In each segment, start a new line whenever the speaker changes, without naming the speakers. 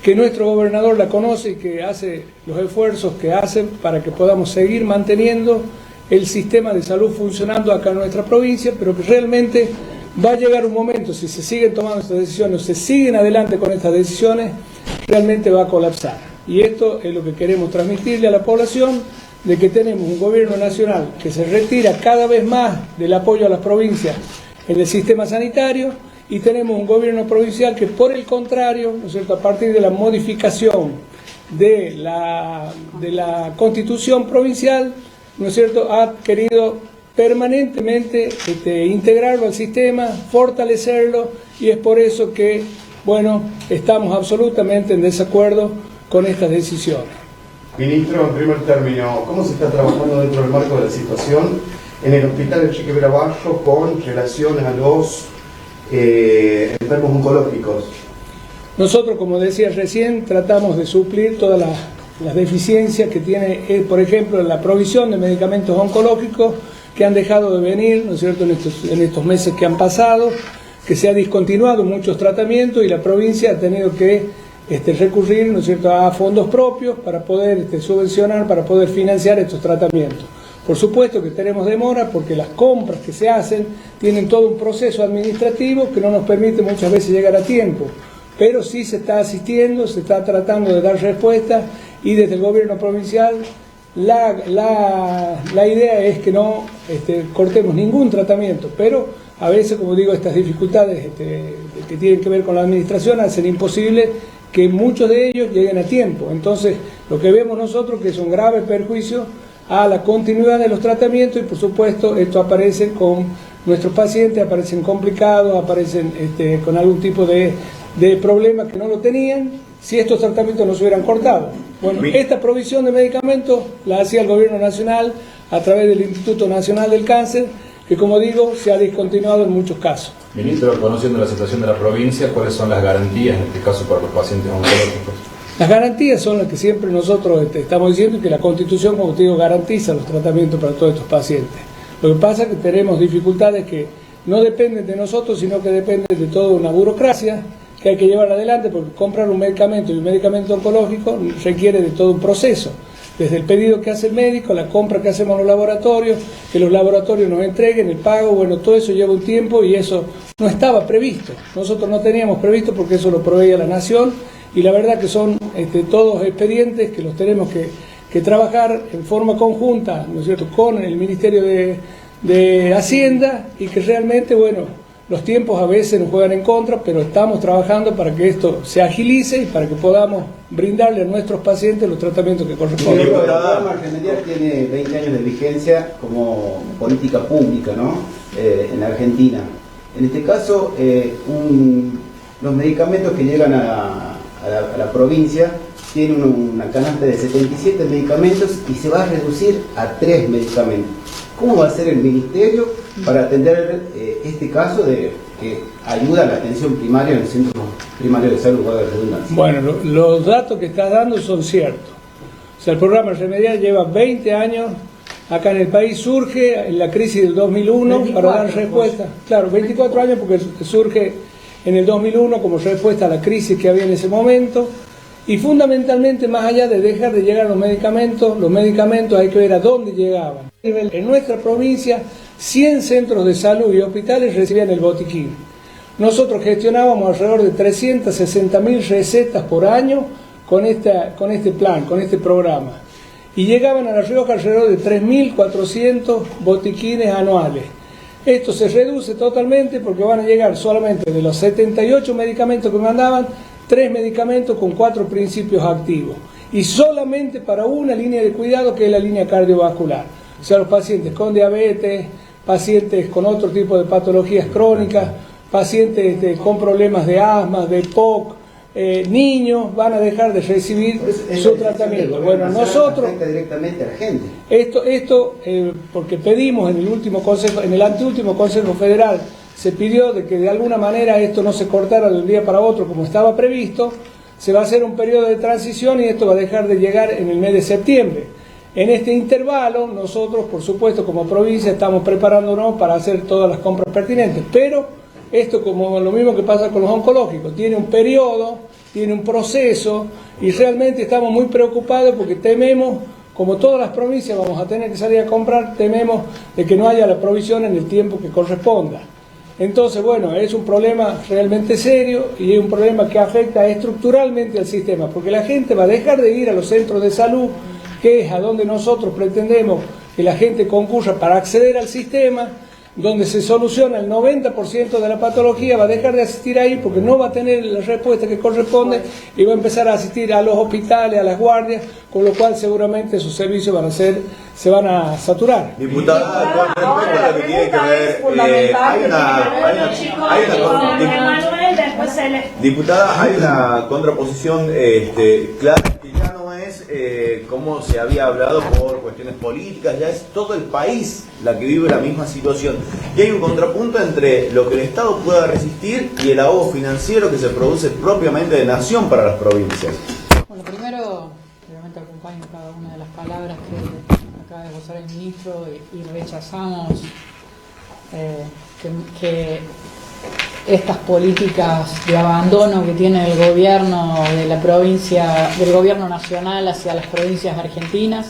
que nuestro gobernador la conoce y que hace los esfuerzos que hacen para que podamos seguir manteniendo el sistema de salud funcionando acá en nuestra provincia, pero que realmente va a llegar un momento, si se siguen tomando estas decisiones, o se siguen adelante con estas decisiones, realmente va a colapsar. Y esto es lo que queremos transmitirle a la población, de que tenemos un gobierno nacional que se retira cada vez más del apoyo a las provincias en el sistema sanitario, y tenemos un gobierno provincial que, por el contrario, ¿no es cierto?, a partir de la modificación de la Constitución provincial, ¿no es cierto?, ha querido permanentemente integrarlo al sistema, fortalecerlo, y es por eso que, bueno, estamos absolutamente en desacuerdo con estas decisiones.
Ministro, en primer término, ¿cómo se está trabajando dentro del marco de la situación en el hospital de Chique Veraballo con relación a los enfermos oncológicos?
Nosotros, como decía recién, tratamos de suplir todas las deficiencias que tiene, por ejemplo, la provisión de medicamentos oncológicos que han dejado de venir, ¿no es cierto?, en estos meses que han pasado, que se ha discontinuado muchos tratamientos y la provincia ha tenido que recurrir, ¿no es cierto?, a fondos propios para poder subvencionar, para poder financiar estos tratamientos. Por supuesto que tenemos demora porque las compras que se hacen tienen todo un proceso administrativo que no nos permite muchas veces llegar a tiempo, pero sí se está asistiendo, se está tratando de dar respuesta, y desde el gobierno provincial la idea es que no cortemos ningún tratamiento, pero a veces, como digo, estas dificultades que tienen que ver con la administración hacen imposible que muchos de ellos lleguen a tiempo. Entonces, lo que vemos nosotros que es un grave perjuicio a la continuidad de los tratamientos, y por supuesto esto aparece con nuestros pacientes, aparecen complicados, aparecen con algún tipo de problemas que no lo tenían si estos tratamientos no se hubieran cortado. Bueno, esta provisión de medicamentos la hacía el gobierno nacional a través del Instituto Nacional del Cáncer, que, como digo, se ha discontinuado en muchos casos.
Ministro, conociendo la situación de la provincia, ¿cuáles son las garantías en este caso para los pacientes oncológicos?
Las garantías son las que siempre nosotros estamos diciendo, que la Constitución, como te digo, garantiza los tratamientos para todos estos pacientes. Lo que pasa es que tenemos dificultades que no dependen de nosotros, sino que dependen de toda una burocracia que hay que llevar adelante, porque comprar un medicamento y un medicamento oncológico requiere de todo un proceso. Desde el pedido que hace el médico, la compra que hacemos en los laboratorios, que los laboratorios nos entreguen, el pago, bueno, todo eso lleva un tiempo y eso no estaba previsto. Nosotros no teníamos previsto porque eso lo proveía la Nación, y la verdad que son todos expedientes que los tenemos que trabajar en forma conjunta, ¿no es cierto?, con el Ministerio de Hacienda, y que realmente, bueno, los tiempos a veces nos juegan en contra, pero estamos trabajando para que esto se agilice y para que podamos brindarle a nuestros pacientes los tratamientos que corresponden.
El programa remedial tiene 20 años de vigencia como política pública, ¿no?, en Argentina. En este caso, los medicamentos que llegan a la provincia tienen una canasta de 77 medicamentos y se va a reducir a 3 medicamentos. ¿Cómo va a ser el Ministerio para atender este caso de que ayuda a la atención primaria en el centro primario de salud, de redundancia?
Bueno, los datos que estás dando son ciertos. O sea, el programa remedial lleva 20 años acá en el país, surge en la crisis del 2001 24, para dar respuesta. Claro, 24 años porque surge en el 2001 como respuesta a la crisis que había en ese momento. Y fundamentalmente, más allá de dejar de llegar los medicamentos hay que ver a dónde llegaban. En nuestra provincia, 100 centros de salud y hospitales recibían el botiquín. Nosotros gestionábamos alrededor de 360.000 recetas por año con este plan, con este programa. Y llegaban a La Rioja alrededor de 3.400 botiquines anuales. Esto se reduce totalmente porque van a llegar solamente de los 78 medicamentos que mandaban, 3 medicamentos con 4 principios activos, y solamente para una línea de cuidado, que es la línea cardiovascular. O sea, los pacientes con diabetes, pacientes con otro tipo de patologías crónicas, pacientes con problemas de asma, de POC, niños van a dejar de recibir su tratamiento. Bueno, nosotros
directamente a la gente.
Esto porque pedimos en el anteúltimo Consejo Federal, se pidió de que de alguna manera esto no se cortara de un día para otro como estaba previsto. Se va a hacer un periodo de transición y esto va a dejar de llegar en el mes de septiembre. En este intervalo, nosotros, por supuesto, como provincia, estamos preparándonos para hacer todas las compras pertinentes, pero esto, como lo mismo que pasa con los oncológicos, tiene un periodo tiene un proceso y realmente estamos muy preocupados porque tememos, como todas las provincias vamos a tener que salir a comprar, tememos de que no haya la provisión en el tiempo que corresponda. Entonces, bueno, es un problema realmente serio y es un problema que afecta estructuralmente al sistema, porque la gente va a dejar de ir a los centros de salud, que es a donde nosotros pretendemos que la gente concurra para acceder al sistema, donde se soluciona el 90% de la patología, va a dejar de asistir ahí porque no va a tener la respuesta que corresponde y va a empezar a asistir a los hospitales, a las guardias, con lo cual seguramente sus servicios se van a saturar.
Diputada, con respecto a lo que tiene que ver, diputada, hay una contraposición clara que ya no es como se había hablado por cuestiones políticas, ya es todo el país la que vive la misma situación. Y hay un contrapunto entre lo que el Estado pueda resistir y el ahogo financiero que se produce propiamente de nación para las provincias.
Bueno, primero, obviamente acompaño cada una de las palabras que acaba de gozar el ministro y rechazamos que estas políticas de abandono que tiene el gobierno de la provincia, del gobierno nacional hacia las provincias argentinas.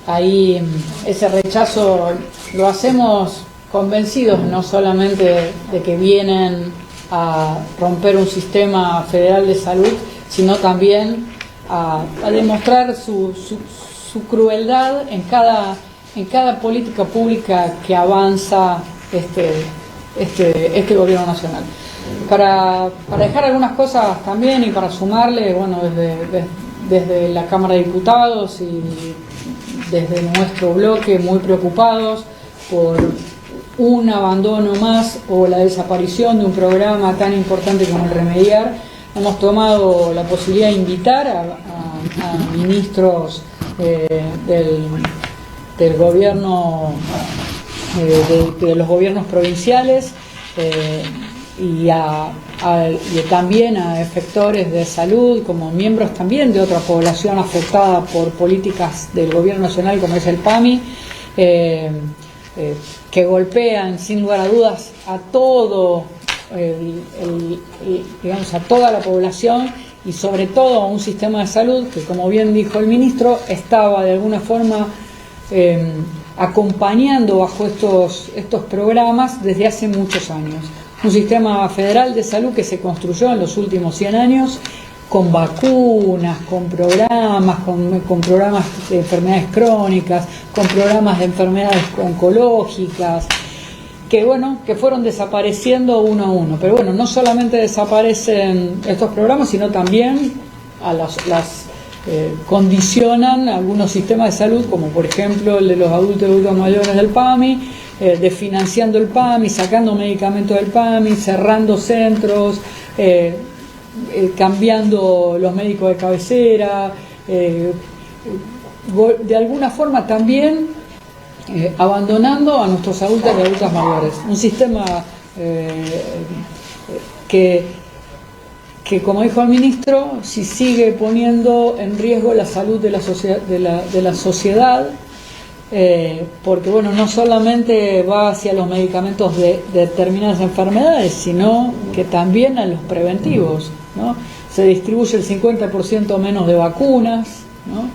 Ahí ese rechazo lo hacemos convencidos no solamente de que vienen a romper un sistema federal de salud, sino también a demostrar su crueldad en cada política pública que avanza este gobierno nacional. Para dejar algunas cosas también y para sumarle, bueno, desde la Cámara de Diputados y desde nuestro bloque muy preocupados por un abandono más o la desaparición de un programa tan importante como el Remediar, hemos tomado la posibilidad de invitar a ministros del gobierno, de los gobiernos provinciales y también a efectores de salud, como miembros también de otra población afectada por políticas del gobierno nacional como es el PAMI, que golpean sin lugar a dudas a todo digamos a toda la población y sobre todo a un sistema de salud que, como bien dijo el ministro, estaba de alguna forma acompañando bajo estos programas desde hace muchos años. Un sistema federal de salud que se construyó en los últimos 100 años con vacunas, con programas de enfermedades crónicas, con programas de enfermedades oncológicas, que fueron desapareciendo uno a uno. Pero bueno, no solamente desaparecen estos programas, sino también condicionan algunos sistemas de salud, como por ejemplo el de los adultos mayores del PAMI, desfinanciando el PAMI, sacando medicamentos del PAMI, cerrando centros, cambiando los médicos de cabecera, de alguna forma también abandonando a nuestros adultos y adultas mayores. Un sistema que como dijo el ministro, si sigue poniendo en riesgo la salud de la sociedad, porque bueno, no solamente va hacia los medicamentos de determinadas enfermedades, sino que también a los preventivos, ¿no? Se distribuye el 50% menos de vacunas, ¿no?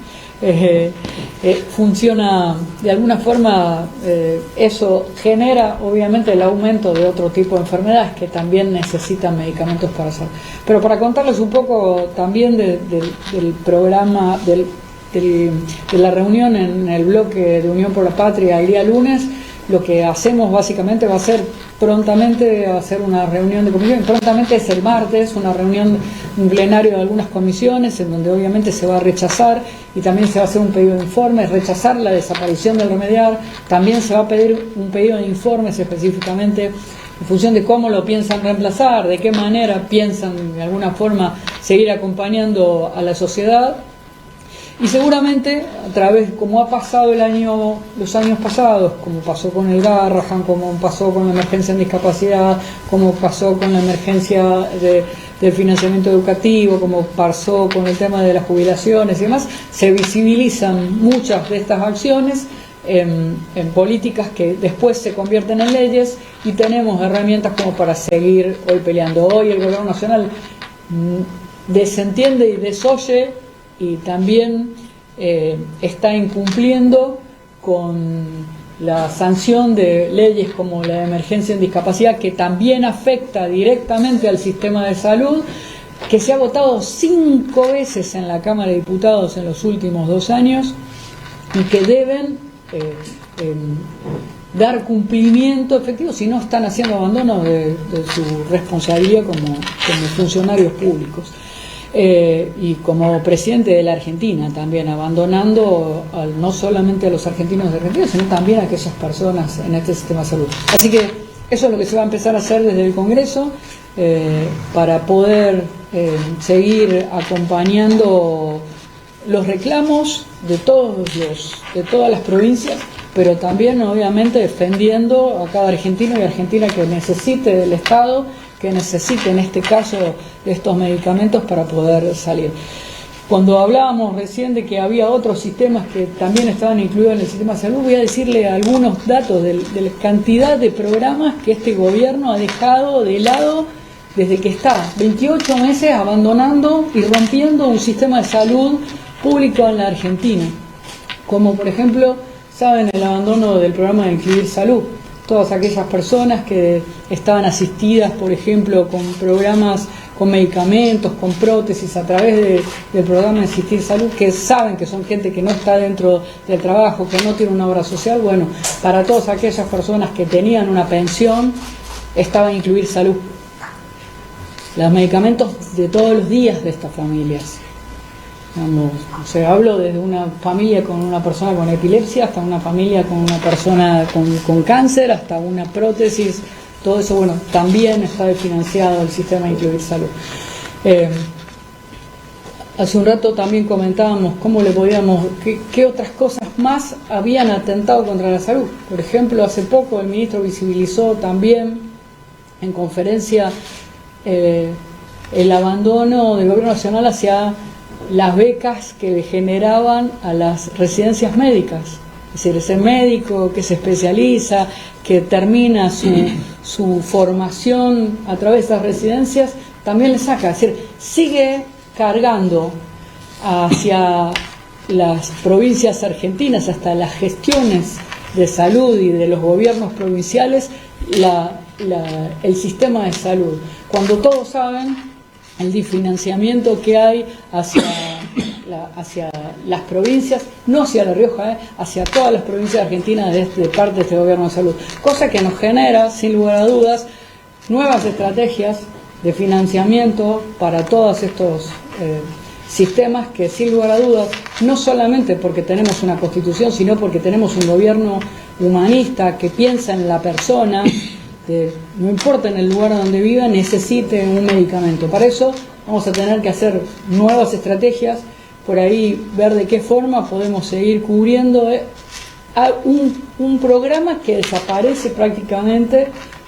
Funciona de alguna forma, eso genera obviamente el aumento de otro tipo de enfermedades que también necesitan medicamentos para hacer. Pero para contarles un poco también del programa, de la reunión en el bloque de Unión por la Patria el día lunes, lo que hacemos básicamente va a ser prontamente hacer una reunión de comisión. Prontamente es el martes, una reunión, un plenario de algunas comisiones, en donde obviamente se va a rechazar y también se va a hacer un pedido de informes, rechazar la desaparición del Remediar. También se va a pedir un pedido de informes específicamente en función de cómo lo piensan reemplazar, de qué manera piensan de alguna forma seguir acompañando a la sociedad. Y seguramente a través, como ha pasado los años pasados, como pasó con el Garrahan, como pasó con la emergencia en discapacidad, como pasó con la emergencia del financiamiento educativo, como pasó con el tema de las jubilaciones y demás, se visibilizan muchas de estas acciones en políticas que después se convierten en leyes y tenemos herramientas como para seguir hoy peleando. Hoy el Gobierno Nacional desentiende y desoye y también está incumpliendo con la sanción de leyes como la de emergencia en discapacidad, que también afecta directamente al sistema de salud, que se ha votado 5 veces en la Cámara de Diputados en los últimos 2 años y que deben dar cumplimiento efectivo, si no están haciendo abandono de su responsabilidad como funcionarios públicos. Y como presidente de la Argentina también, abandonando no solamente a los argentinos de Argentina, sino también a aquellas personas en este sistema de salud. Así que eso es lo que se va a empezar a hacer desde el Congreso para poder seguir acompañando los reclamos de todas las provincias, pero también obviamente defendiendo a cada argentino y argentina que necesite del Estado, que necesite en este caso estos medicamentos para poder salir. Cuando hablábamos recién de que había otros sistemas que también estaban incluidos en el sistema de salud, voy a decirle algunos datos de la cantidad de programas que este gobierno ha dejado de lado desde que está 28 meses abandonando y rompiendo un sistema de salud público en la Argentina. Como por ejemplo, saben, el abandono del programa de Incluir Salud. Todas aquellas personas que estaban asistidas, por ejemplo, con programas, con medicamentos, con prótesis a través del programa de Asistir Salud, que saben que son gente que no está dentro del trabajo, que no tiene una obra social. Bueno, para todas aquellas personas que tenían una pensión, estaba Incluir Salud. Los medicamentos de todos los días de estas familias. Digamos, o sea, hablo desde una familia con una persona con epilepsia hasta una familia con una persona con cáncer, hasta una prótesis, todo eso, bueno, también está financiado el sistema de Incluir Salud. Hace un rato también comentábamos cómo le podíamos, qué otras cosas más habían atentado contra la salud. Por ejemplo, hace poco el ministro visibilizó también en conferencia el abandono del gobierno nacional hacia las becas que le generaban a las residencias médicas. Es decir, ese médico que se especializa, que termina su formación a través de esas residencias, también le saca. Es decir, sigue cargando hacia las provincias argentinas, hasta las gestiones de salud y de los gobiernos provinciales, el sistema de salud. Cuando todos saben el desfinanciamiento que hay hacia las provincias, no hacia La Rioja, hacia todas las provincias argentinas de parte de este gobierno de salud. Cosa que nos genera, sin lugar a dudas, nuevas estrategias de financiamiento para todos estos sistemas que, sin lugar a dudas, no solamente porque tenemos una constitución, sino porque tenemos un gobierno humanista que piensa en la persona, no importa en el lugar donde viva, necesite un medicamento. Para eso vamos a tener que hacer nuevas estrategias, por ahí ver de qué forma podemos seguir cubriendo un programa que desaparece prácticamente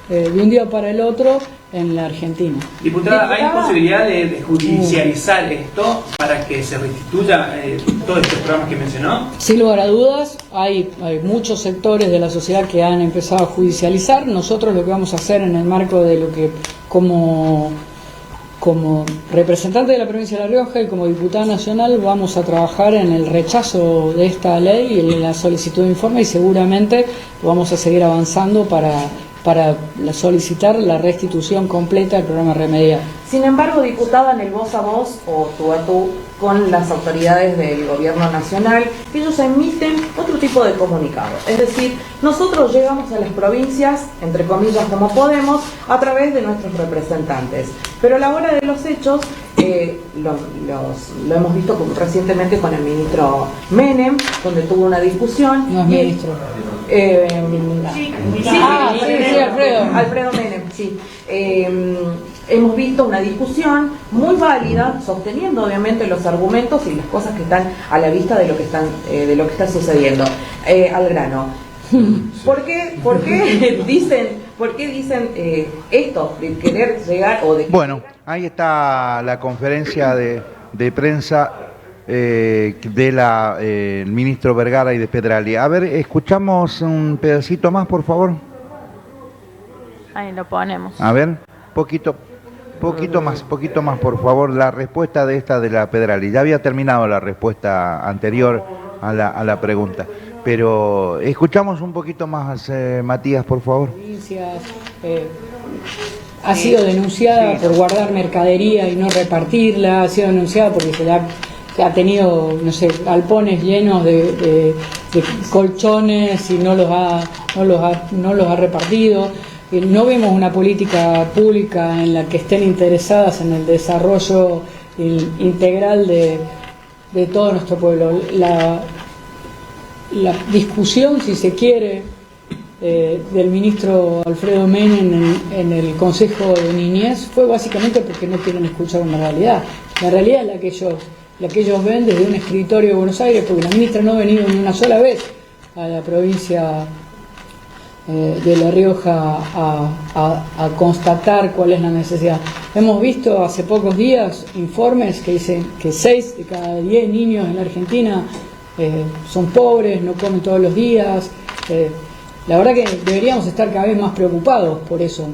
de un día para el otro en la Argentina.
Diputada, ¿hay posibilidad de judicializar esto para que se restituya todos estos programas que mencionó?
Sin lugar a dudas, hay muchos sectores de la sociedad que han empezado a judicializar. Nosotros lo que vamos a hacer en el marco de lo que como representante de la provincia de La Rioja y como diputada nacional vamos a trabajar en el rechazo de esta ley y en la solicitud de informe, y seguramente vamos a seguir avanzando para solicitar la restitución completa del programa Remediar.
Sin embargo, diputada, en el voz a voz o tú a tú con las autoridades del gobierno nacional, ellos emiten otro tipo de comunicado. Es decir, nosotros llegamos a las provincias, entre comillas, como podemos, a través de nuestros representantes. Pero a la hora de los hechos, lo hemos visto recientemente con el ministro Menem, donde tuvo una discusión.
No es ministro.
Sí, Alfredo Menem, sí. Hemos visto una discusión muy válida, sosteniendo obviamente los argumentos y las cosas que están a la vista de lo que está sucediendo. Al grano. ¿Por qué dicen esto de querer llegar o de...
Bueno, ahí está la conferencia de prensa del ministro Vergara y de Pedrali. A ver, escuchamos un pedacito más, por favor.
Ahí lo ponemos.
A ver, poquito. poquito más, por favor, la respuesta de esta de la Pedrali. Ya había terminado la respuesta anterior a la pregunta, pero escuchamos un poquito más, Matías, por favor.
Ha sido denunciada por guardar mercadería y no repartirla, ha sido denunciada porque se ha tenido, no sé, galpones llenos de colchones y no los ha repartido. No vemos una política pública en la que estén interesadas en el desarrollo integral de todo nuestro pueblo. La discusión, si se quiere, del ministro Alfredo Menem en el Consejo de Niñez fue básicamente porque no quieren escuchar una realidad. La realidad es la que ellos ven desde un escritorio de Buenos Aires, porque la ministra no ha venido ni una sola vez a la provincia de La Rioja a constatar cuál es la necesidad. Hemos visto hace pocos días informes que dicen que 6 de cada 10 niños en la Argentina son pobres, no comen todos los días. La verdad que deberíamos estar cada vez más preocupados por eso,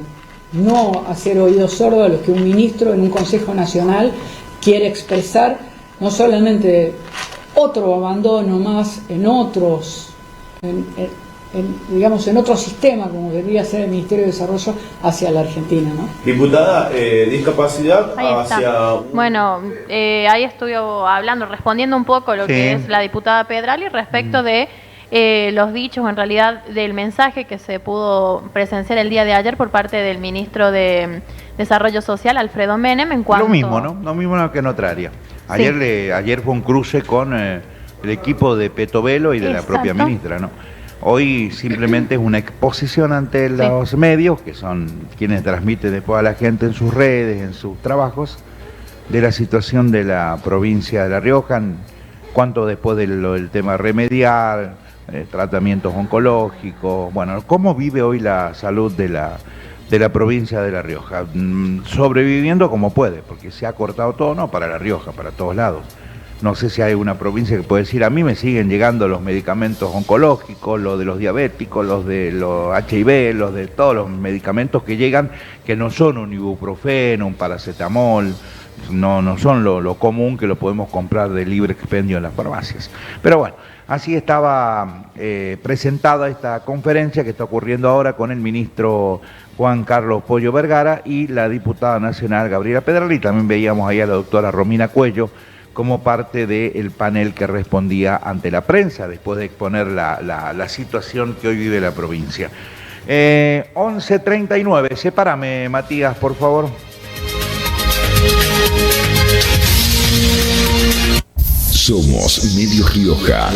no hacer oídos sordos a lo que un ministro en un Consejo Nacional quiere expresar, no solamente otro abandono más en otros, digamos, en otro sistema como debería ser el Ministerio de Desarrollo hacia la Argentina, ¿no?
Diputada, discapacidad hacia...
Bueno, ahí estuve hablando, respondiendo un poco lo que es la diputada Pedrali respecto de los dichos, en realidad, del mensaje que se pudo presenciar el día de ayer por parte del ministro de Desarrollo Social, Alfredo Menem, en cuanto...
Lo mismo, ¿no? Lo mismo que en otra área. Ayer fue un cruce con el equipo de Petovelo y de la propia ministra, ¿no? Hoy simplemente es una exposición ante los medios, que son quienes transmiten después a la gente en sus redes, en sus trabajos, de la situación de la provincia de La Rioja, cuanto después del tema remedial, tratamientos oncológicos, bueno, cómo vive hoy la salud de la provincia de La Rioja, sobreviviendo como puede, porque se ha cortado todo, no para La Rioja, para todos lados. No sé si hay una provincia que puede decir, a mí me siguen llegando los medicamentos oncológicos, los de los diabéticos, los de los HIV, los de todos los medicamentos que llegan, que no son un ibuprofeno, un paracetamol, no son lo común que lo podemos comprar de libre expendio en las farmacias. Pero bueno, así estaba presentada esta conferencia que está ocurriendo ahora con el ministro Juan Carlos Pollo Vergara y la diputada nacional Gabriela Pedrali. También veíamos ahí a la doctora Romina Cuello como parte del panel que respondía ante la prensa después de exponer la situación que hoy vive la provincia. 11:39, sepárame, Matías, por favor.
Somos Medio Rioja.